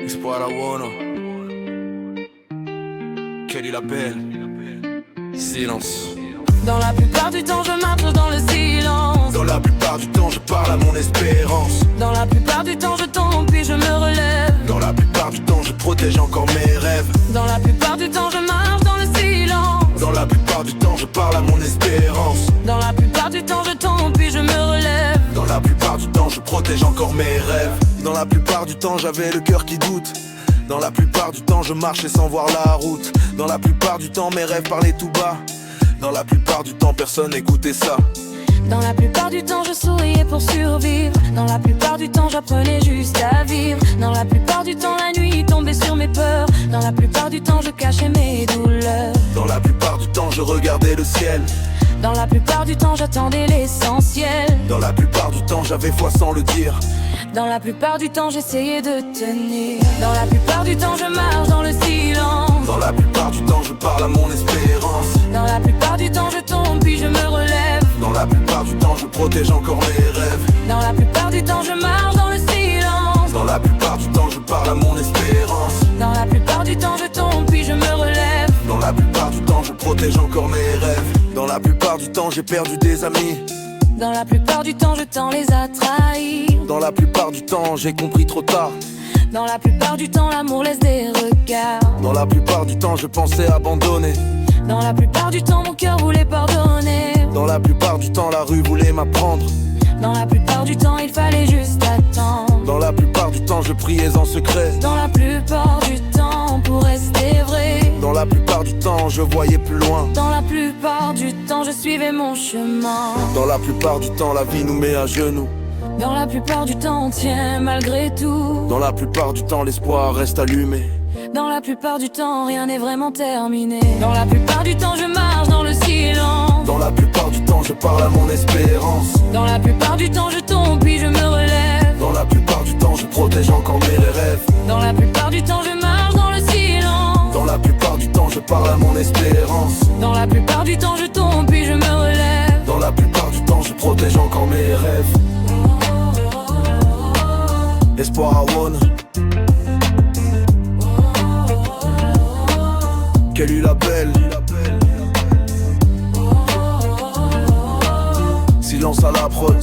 Espoir à Wono. Kelly l'appelle. Silence. Dans la plupart du temps je marche dans le silence. Dans la plupart du temps je parle à mon espérance. Dans la plupart du temps je tombe puis je me relève. Dans la plupart du temps je protège encore mes rêves. Dans la plupart du temps je marche dans le silence. Dans la plupart du temps je parle à mon espérance. Dans la plupart du temps je tombe puis je me relève. Dans la plupart du temps je protège encore mes rêves. Dans la plupart du temps j'avais le cœur qui doute. Dans la plupart du temps je marchais sans voir la route. Dans la plupart du temps mes rêves parlaient tout bas. Dans la plupart du temps personne n'écoutait ça. Dans la plupart du temps je souriais pour survivre. Dans la plupart du temps j'apprenais juste à vivre. Dans la plupart du temps la nuit tombait sur mes peurs. Dans la plupart du temps je cachais mes douleurs. Dans la plupart du temps je regardais le ciel. Dans la plupart du temps j'attendais l'essentiel. Dans la plupart du temps j'avais foi sans le dire. Dans la plupart du temps j'essayais de tenir. Dans la plupart du temps je marche dans le silence. Dans la plupart du temps je parle à mon espérance. Dans la plupart du temps je tombe puis je me relève. Dans la plupart du temps je protège encore mes rêves. Dans la plupart du temps je marche dans le silence. Dans la plupart du temps je parle à mon espérance. Dans la plupart du temps je tombe puis je me relève. Dans la plupart du temps je protège encore mes rêves. Dans la plupart du temps j'ai perdu des amis. Dans la plupart du temps je tends les à trahir. Dans la plupart du temps j'ai compris trop tard. Dans la plupart du temps l'amour laisse des regards. Dans la plupart du temps je pensais abandonner. Dans la plupart du temps mon cœur voulait pardonner. Dans la plupart du temps la rue voulait m'apprendre. Dans la plupart du temps il fallait juste attendre. Dans la plupart du temps je priais en secret. Dans la plupart du temps pour rester vrai. Dans la plupart du temps je voyais plus loin. Dans la plupart du temps je suivais mon chemin. Dans la plupart du temps la vie nous met à genoux. Dans la plupart du temps on tient malgré tout. Dans la plupart du temps l'espoir reste allumé. Dans la plupart du temps rien n'est vraiment terminé. Dans la plupart du temps je marche dans le silence. Dans la plupart du temps je parle à mon espérance. Dans la plupart du temps je tombe puis je me relève. Dans la plupart du temps je protège encore mes rêves. Dans la plupart du temps je marche dans le silence. Dans la plupart du temps je parle à mon espérance. Dans la plupart du temps je tombe puis je me relève. Dans la plupart du temps je protège encore mes rêves. Espoir à Wono. Kelly l'appelle. Silence à la prod.